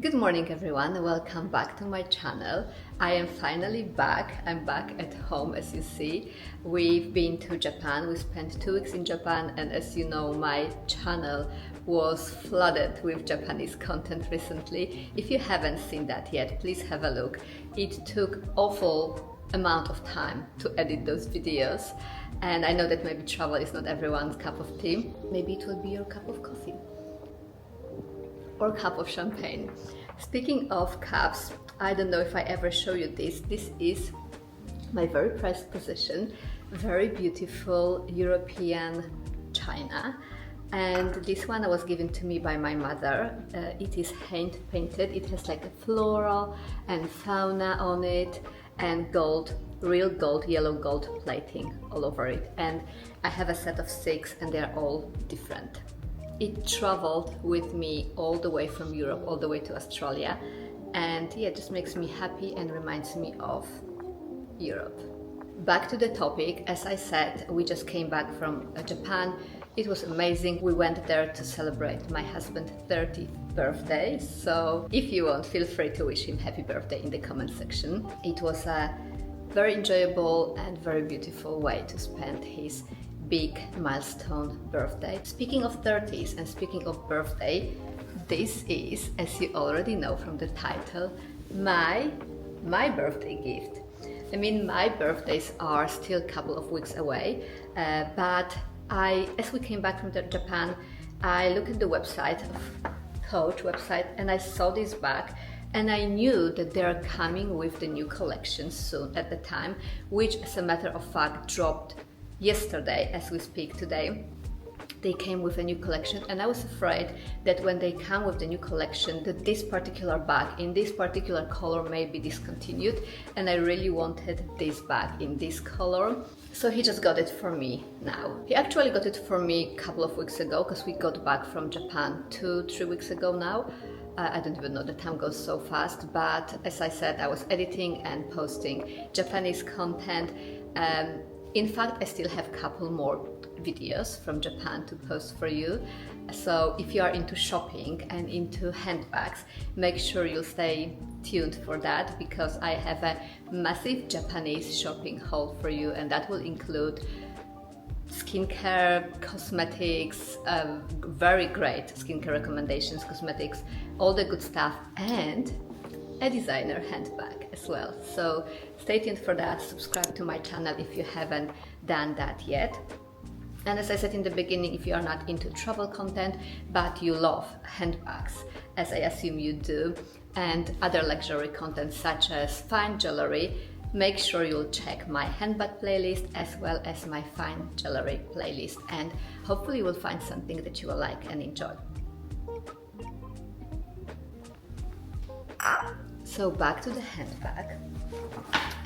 Good morning everyone, welcome back to my channel. I am finally back. I'm back at home, as you see. We've been to Japan. We spent 2 weeks in Japan, and as you know, my channel was flooded with Japanese content recently. If you haven't seen that yet, please have a look. It took awful amount of time to edit those videos, and I know that maybe travel is not everyone's cup of tea. Maybe it will be your cup of coffee or cup of champagne. Speaking of cups, I don't know if I ever show you this. This is my very prized possession, very beautiful European china. And this one was given to me by my mother. It is hand painted. It has like a floral and fauna on it and gold, real gold, yellow gold plating all over it. And I have a set of 6 and they're all different. It traveled with me all the way from Europe, all the way to Australia, and yeah, it just makes me happy and reminds me of Europe. Back to the topic, as I said, we just came back from Japan. It was amazing. We went there to celebrate my husband's 30th birthday, so if you want, feel free to wish him happy birthday in the comment section. It was a very enjoyable and very beautiful way to spend his big milestone birthday. Speaking of 30s and speaking of birthday, this is, as you already know from the title, my birthday gift. I mean, my birthdays are still a couple of weeks away, but as we came back from Japan, I looked at the website of Coach website and I saw this bag. And I knew that they're coming with the new collection soon at the time, which as a matter of fact dropped yesterday as we speak today. They came with a new collection, and I was afraid that when they come with the new collection that this particular bag in this particular color may be discontinued, and I really wanted this bag in this color. So he just got it for me now. He actually got it for me a couple of weeks ago because we got back from Japan 2-3 weeks ago now. I don't even know, the time goes so fast, but as I said, I was editing and posting Japanese content. In fact, I still have a couple more videos from Japan to post for you. So if you are into shopping and into handbags, make sure you'll stay tuned for that, because I have a massive Japanese shopping haul for you, and that will include skincare, cosmetics, very great skincare recommendations, cosmetics, all the good stuff, and a designer handbag as well. So stay tuned for that. Subscribe to my channel if you haven't done that yet. And as I said in the beginning, if you are not into travel content but you love handbags, as I assume you do, and other luxury content such as fine jewelry, make sure you'll check my handbag playlist as well as my fine jewelry playlist, and hopefully you will find something that you will like and enjoy. So back to the handbag.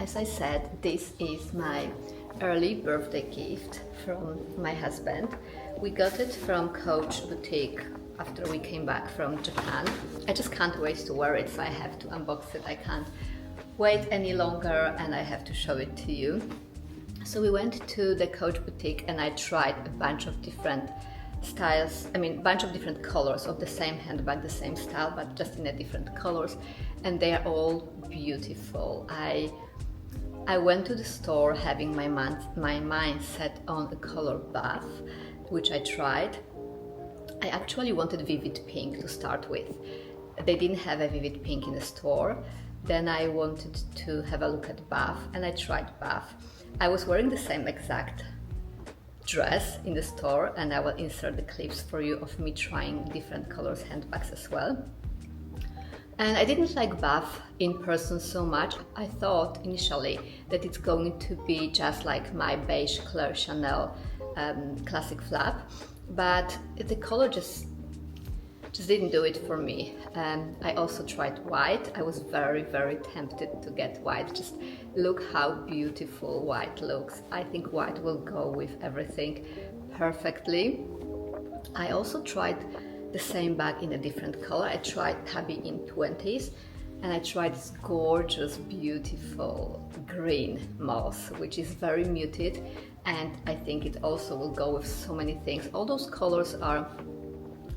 As I said, this is my early birthday gift from my husband. We got it from Coach Boutique after we came back from Japan. I just can't wait to wear it, so I have to unbox it. I can't wait any longer and I have to show it to you. So we went to the Coach Boutique and I tried a bunch of different styles, bunch of different colors of the same handbag, the same style, but just in a different colors, and they are all beautiful. I went to the store having my mind set on a color buff, which I tried. I actually wanted vivid pink to start with. They didn't have a vivid pink in the store. Then I wanted to have a look at buff, and I tried buff. I was wearing the same exact dress in the store, and I will insert the clips for you of me trying different colors handbags as well. And I didn't like buff in person so much. I thought initially that it's going to be just like my beige Claire Chanel classic flap, but the color just didn't do it for me. I also tried white. I was very tempted to get white. Just look how beautiful white looks. I think white will go with everything perfectly. I also tried the same bag in a different color. I tried Tabby in 20s, and I tried this gorgeous, beautiful green moss, which is very muted, and I think it also will go with so many things. All those colors are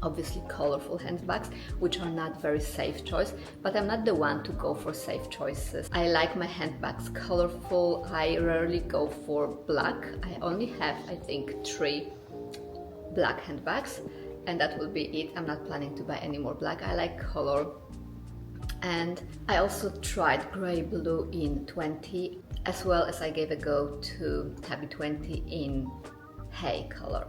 obviously colorful handbags, which are not very safe choice, but I'm not the one to go for safe choices. I like my handbags colorful. I rarely go for black. I only have, I think, 3 black handbags, and that will be it. I'm not planning to buy any more black. I like color. And I also tried gray blue in 20, as well as I gave a go to Tabby 20 in hay color.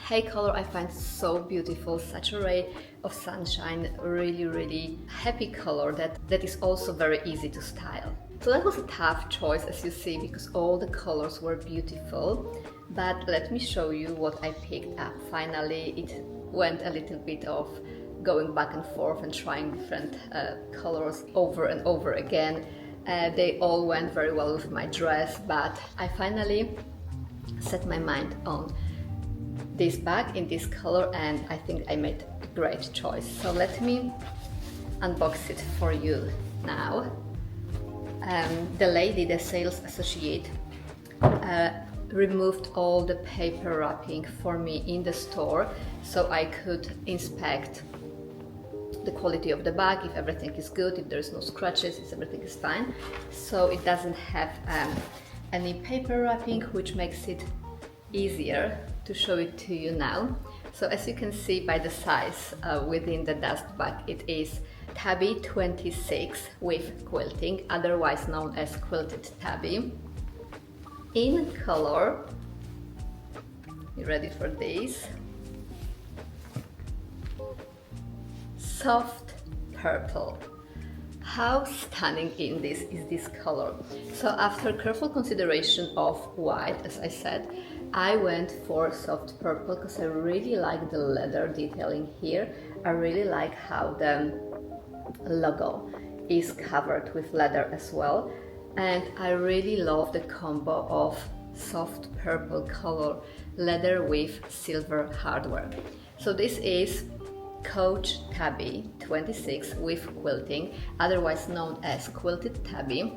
Hay color I find so beautiful, such a ray of sunshine, really happy color that is also very easy to style. So that was a tough choice, as you see, because all the colors were beautiful. But let me show you what I picked up. Finally, it went a little bit of going back and forth and trying different colors over and over again. They all went very well with my dress, but I finally set my mind on this bag in this color, and I think I made a great choice. So let me unbox it for you now. The lady, the sales associate, removed all the paper wrapping for me in the store so I could inspect the quality of the bag, if everything is good, if there's no scratches, if everything is fine. So it doesn't have any paper wrapping, which makes it easier to show it to you now. So as you can see by the size within the dust bag, it is Tabby 26 with quilting, otherwise known as Quilted Tabby. In color, you ready for this? Soft purple. How stunning is this color? So after careful consideration of white, as I said, I went for soft purple because I really like the leather detailing here. I really like how the logo is covered with leather as well. And I really love the combo of soft purple color, leather with silver hardware. So this is Coach Tabby 26 with quilting, otherwise known as Quilted Tabby.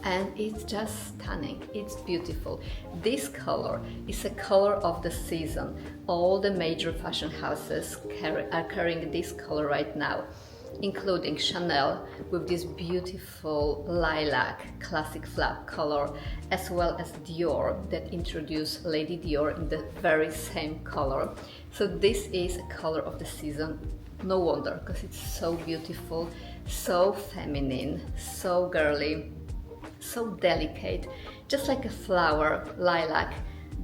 And it's just stunning, it's beautiful. This color is a color of the season. All the major fashion houses are carrying this color right now, including Chanel with this beautiful lilac classic flap color, as well as Dior that introduced Lady Dior in the very same color. So this is a color of the season. No wonder, because it's so beautiful, so feminine, so girly, so delicate, just like a flower, lilac,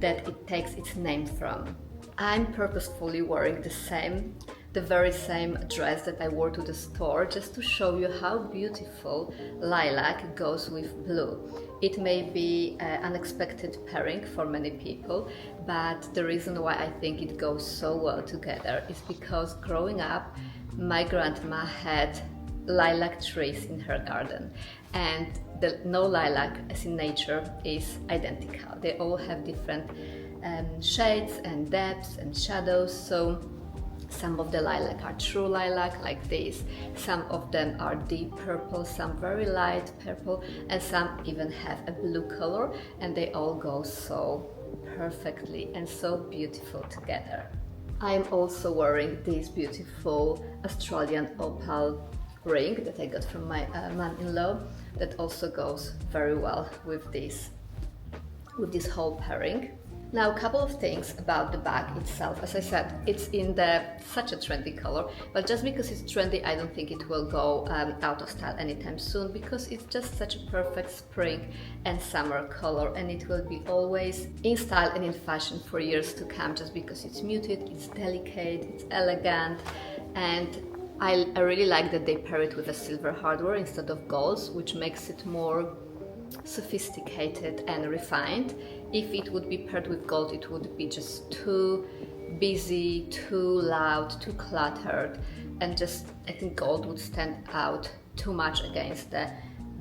that it takes its name from. I'm purposefully wearing the very same dress that I wore to the store, just to show you how beautiful lilac goes with blue. It may be an unexpected pairing for many people, but the reason why I think it goes so well together is because growing up, my grandma had lilac trees in her garden, and the no lilac, as in nature, is identical. They all have different shades and depths and shadows. So some of the lilac are true lilac, like this. Some of them are deep purple, some very light purple, and some even have a blue color, and they all go so perfectly and so beautiful together. I'm also wearing this beautiful Australian opal ring that I got from my mom-in-law, that also goes very well with this whole pairing. Now, a couple of things about the bag itself. As I said, it's in such a trendy color, but just because it's trendy, I don't think it will go out of style anytime soon, because it's just such a perfect spring and summer color, and it will be always in style and in fashion for years to come, just because it's muted, it's delicate, it's elegant, and I really like that they pair it with a silver hardware instead of gold, which makes it more sophisticated and refined. If it would be paired with gold, it would be just too busy, too loud, too cluttered, and just I think gold would stand out too much against the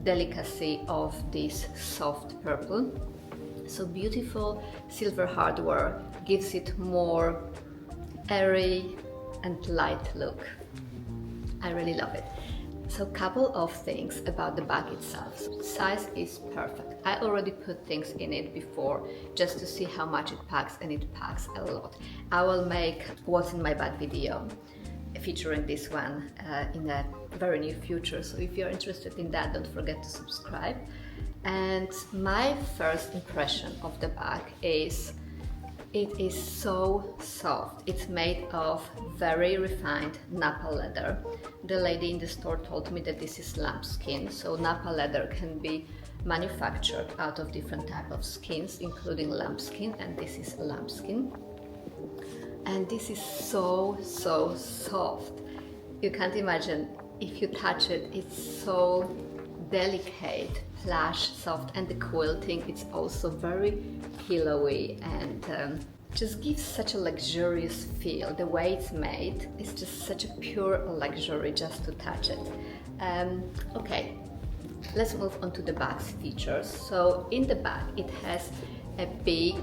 delicacy of this soft purple. So beautiful silver hardware gives it more airy and light look. I really love it. So couple of things about the bag itself. Size is perfect. I already put things in it before just to see how much it packs, and it packs a lot. I will make what's in my bag video featuring this one in the very near future, so if you're interested in that, don't forget to subscribe. And my first impression of the bag is it is so soft. It's made of very refined Napa leather. The lady in the store told me that this is lambskin, so Napa leather can be manufactured out of different types of skins, including lambskin, and this is lambskin. And this is so soft. You can't imagine. If you touch it, it's so delicate, plush, soft, and the quilting, it's also very pillowy and just gives such a luxurious feel. The way it's made is just such a pure luxury just to touch it. Okay, let's move on to the bag's features. So in the bag it has a big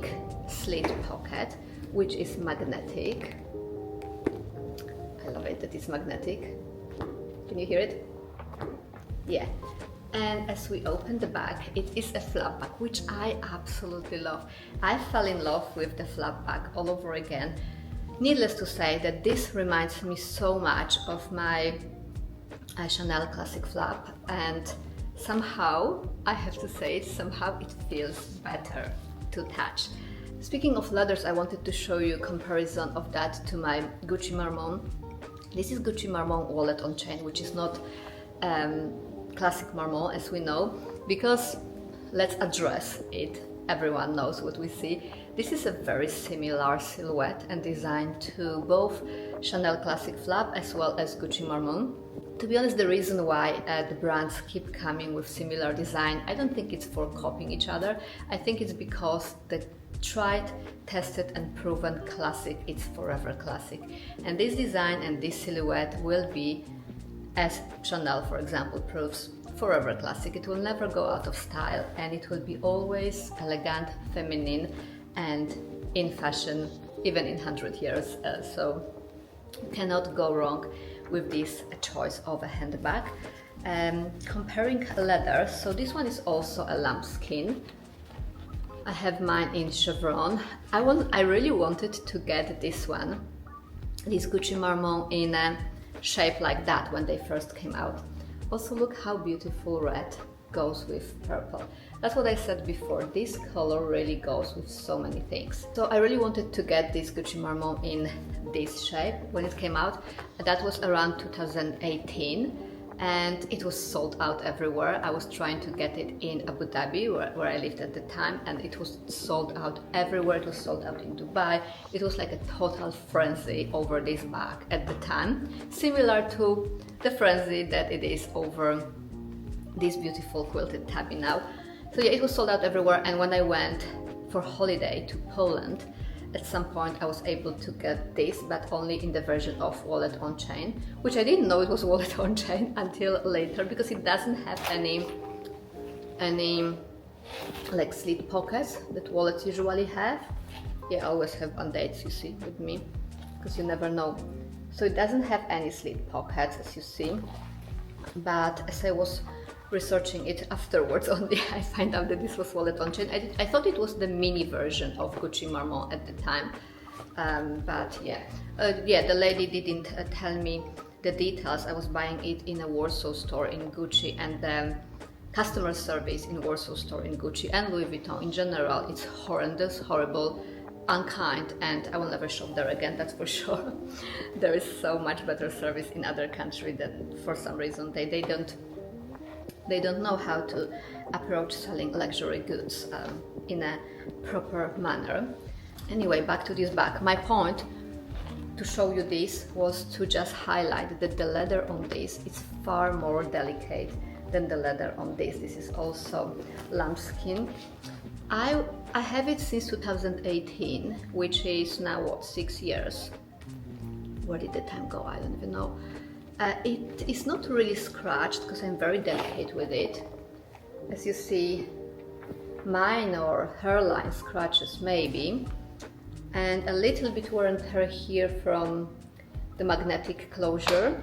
slit pocket which is magnetic. I love it that it's magnetic. Can you hear it? Yeah. And as we open the bag, it is a flap bag, which I absolutely love. I fell in love with the flap bag all over again. Needless to say that this reminds me so much of my Chanel classic flap, and somehow, I have to say, somehow it feels better to touch. Speaking of leathers, I wanted to show you a comparison of that to my Gucci Marmont. This is Gucci Marmont wallet on chain, which is not classic Marmont, as we know, because let's address it. Everyone knows what we see. This is a very similar silhouette and design to both Chanel classic flap as well as Gucci Marmont. To be honest, the reason why the brands keep coming with similar design, I don't think it's for copying each other. I think it's because the tried, tested and proven classic, it's forever classic. And this design and this silhouette will be, as Chanel for example proves, forever classic. It will never go out of style, and it will be always elegant, feminine and in fashion even in 100 years. So you cannot go wrong with this choice of a handbag. Comparing leather, so this one is also a lambskin. I have mine in chevron. I really wanted to get this one, this Gucci Marmont, in a shape like that when they first came out. Also look how beautiful red goes with purple. That's what I said before, this color really goes with so many things. So I really wanted to get this Gucci Marmont in this shape when it came out. That was around 2018 and it was sold out everywhere. I was trying to get it in Abu Dhabi where I lived at the time, and it was sold out everywhere. It was sold out in Dubai. It was like a total frenzy over this bag at the time, similar to the frenzy that it is over this beautiful quilted tabby now. So yeah, it was sold out everywhere, and when I went for holiday to Poland, at some point I was able to get this, but only in the version of wallet on chain, which I didn't know it was wallet on chain until later, because it doesn't have any like slit pockets that wallets usually have. Yeah, I always have band-aids, you see, with me, because you never know. So it doesn't have any slit pockets, as you see, but as I was researching it afterwards only, I find out that this was wallet on chain. I thought it was the mini version of Gucci Marmont at the time, but yeah, the lady didn't tell me the details. I was buying it in a Warsaw store in Gucci, and the customer service in Warsaw store in Gucci and Louis Vuitton in general, it's horrendous, horrible, unkind, and I will never shop there again, that's for sure. There is so much better service in other countries that for some reason they don't know how to approach selling luxury goods in a proper manner. Anyway, back to this bag. My point to show you this was to just highlight that the leather on this is far more delicate than the leather on this. This is also lambskin. I have it since 2018, which is now what, 6 years? Where did the time go? I don't even know. It is not really scratched because I'm very delicate with it. As you see, minor hairline scratches maybe, and a little bit wear and tear here from the magnetic closure.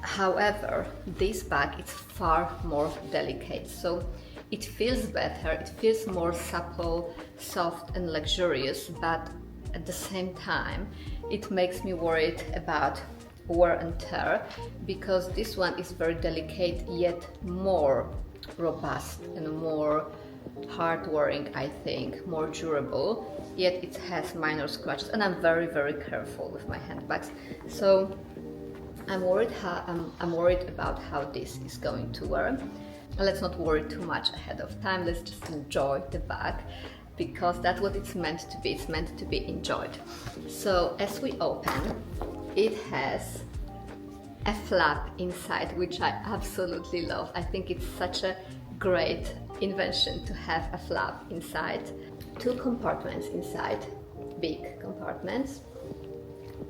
However, this bag is far more delicate, so it feels better, it feels more supple, soft and luxurious, but at the same time it makes me worried about wear and tear, because this one is very delicate yet more robust and more hard wearing, I think, more durable, yet it has minor scratches, and I'm very careful with my handbags, so I'm worried about how this is going to wear. Let's not worry too much ahead of time, let's just enjoy the bag, because that's what it's meant to be. It's meant to be enjoyed. So as we open, it has a flap inside, which I absolutely love. I think it's such a great invention to have a flap inside. 2 compartments inside, big compartments,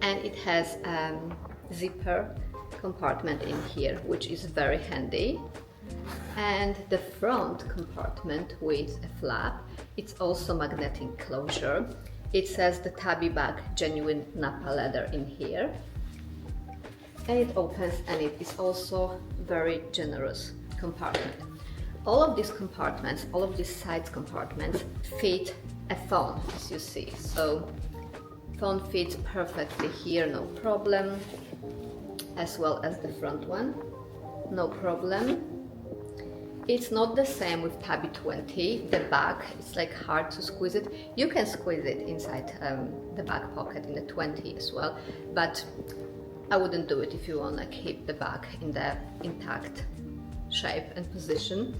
and it has zipper compartment in here, which is very handy. And the front compartment with a flap, it's also magnetic closure. It says the Tabby bag genuine Napa leather in here, and it opens, and it is also very generous compartment. All of these compartments, all of these side compartments fit a phone, as you see. So phone fits perfectly here, no problem, as well as the front one, no problem. It's not the same with Tabby 20, the back, it's like hard to squeeze it. You can squeeze it inside the back pocket in the 20 as well, but I wouldn't do it if you want to keep the bag in the intact shape and position.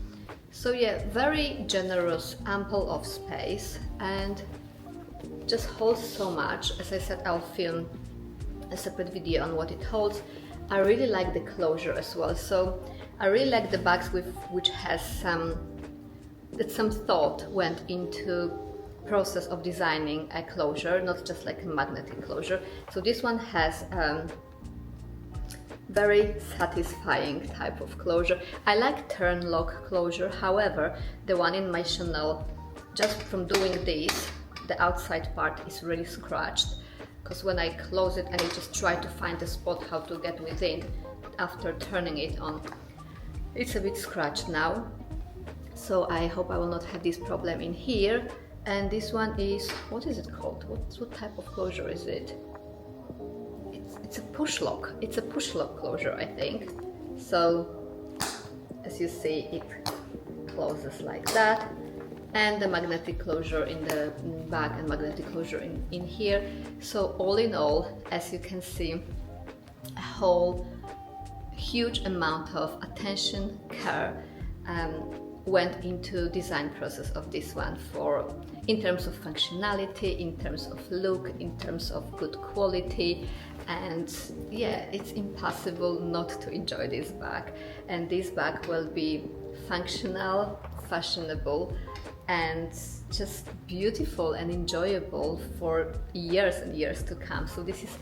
So yeah, very generous, ample of space, and just holds so much. As I said, I'll film a separate video on what it holds. I really like the closure as well. So I really like the bags which has some thought went into process of designing a closure, not just like a magnetic closure. So this one has very satisfying type of closure. I like turn lock closure, however, the one in my Chanel, just from doing this, the outside part is really scratched, because when I close it and I just try to find a spot how to get within after turning it on, it's a bit scratched now. So I hope I will not have this problem in here. And this one is, what is it called? What type of closure is it? It's a push lock. It's a push lock closure, I think. So as you see, it closes like that. And the magnetic closure in the back and magnetic closure in here. So all in all, as you can see, a whole huge amount of attention, care went into design process of this one, for in terms of functionality, in terms of look, in terms of good quality, and yeah, it's impossible not to enjoy this bag. And this bag will be functional, fashionable, and just beautiful and enjoyable for years and years to come. So this is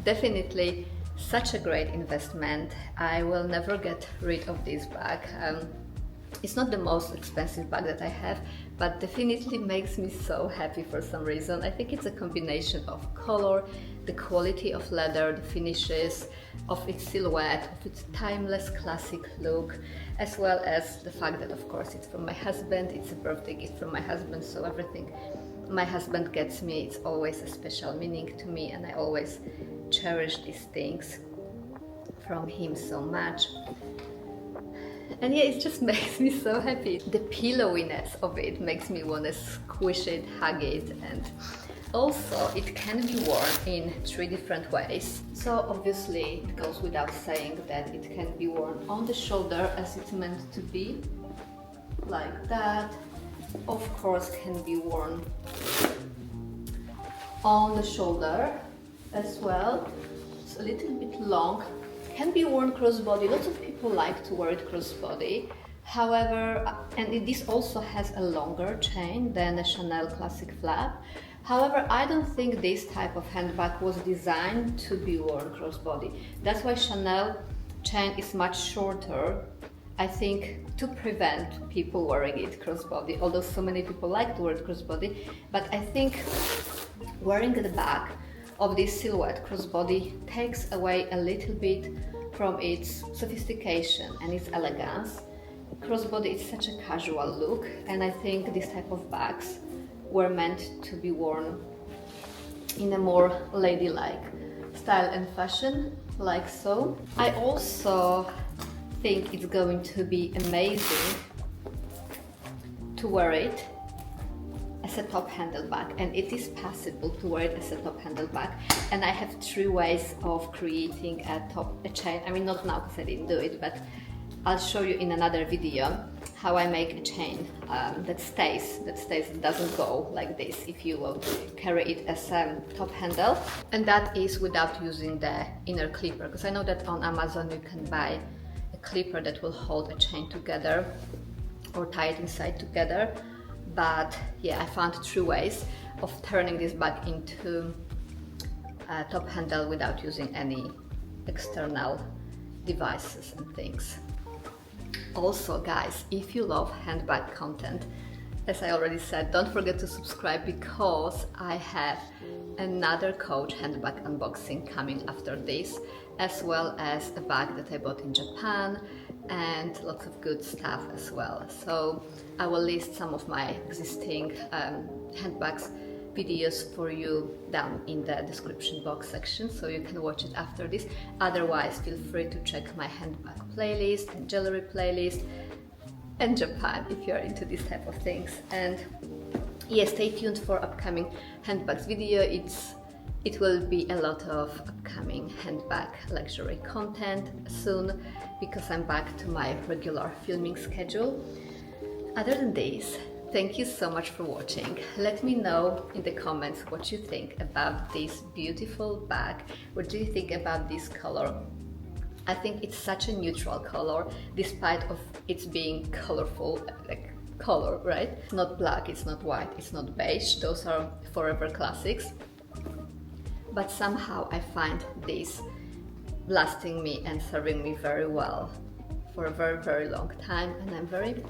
definitely such a great investment. I will never get rid of this bag. It's not the most expensive bag that I have, but definitely makes me so happy for some reason. I think it's a combination of color, the quality of leather, the finishes, of its silhouette, of its timeless classic look, as well as the fact that, of course, it's from my husband. It's a birthday gift from my husband, so everything my husband gets me, it's always a special meaning to me, and I always cherish these things from him so much. And yeah, it just makes me so happy. The pillowiness of it makes me want to squish it, hug it, and also it can be worn in 3 different ways. So obviously it goes without saying that it can be worn on the shoulder as it's meant to be, like that. Of course, can be worn on the shoulder as well. It's a little bit long. Can be worn crossbody. Lots of people like to wear it crossbody. However, and this also has a longer chain than a Chanel classic flap. However, I don't think this type of handbag was designed to be worn crossbody. That's why Chanel chain is much shorter, I think, to prevent people wearing it crossbody, although so many people like to wear it crossbody. But I think wearing the back of this silhouette crossbody takes away a little bit from its sophistication and its elegance. Crossbody is such a casual look, and I think these type of bags were meant to be worn in a more ladylike style and fashion, like so. I also think it's going to be amazing to wear it as a top handle bag, and it is possible to wear it as a top handle bag. And I have 3 ways of creating a chain. I mean, not now because I didn't do it, but I'll show you in another video how I make a chain that stays, it doesn't go like this if you will carry it as a top handle. And that is without using the inner clipper, because I know that on Amazon you can buy a clipper that will hold a chain together or tie it inside together. But yeah, I found 3 ways of turning this bag into a top handle without using any external devices and things. Also, guys, if you love handbag content, as I already said, don't forget to subscribe, because I have another Coach handbag unboxing coming after this, as well as a bag that I bought in Japan and lots of good stuff as well. So I will list some of my existing handbags videos for you down in the description box section, so you can watch it after this. Otherwise, feel free to check my handbag playlist and jewelry playlist and Japan if you're into this type of things. And yeah, stay tuned for upcoming handbags video. It will be a lot of upcoming handbag luxury content soon, because I'm back to my regular filming schedule. Other than this, thank you so much for watching. Let me know in the comments what you think about this beautiful bag. What do you think about this color? I think it's such a neutral color, despite of its being colorful, like color, right? It's not black, it's not white, it's not beige. Those are forever classics. But somehow I find this lasting me and serving me very well for a very, very long time, and I'm very,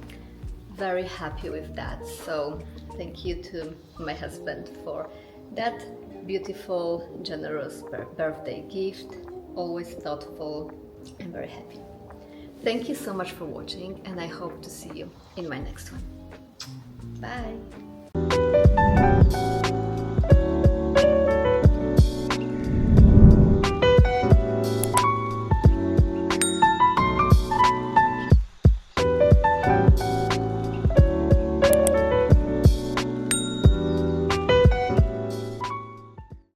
very happy with that. So thank you to my husband for that beautiful, generous birthday gift. Always thoughtful. I'm very happy. Thank you so much for watching, and I hope to see you in my next one. Bye!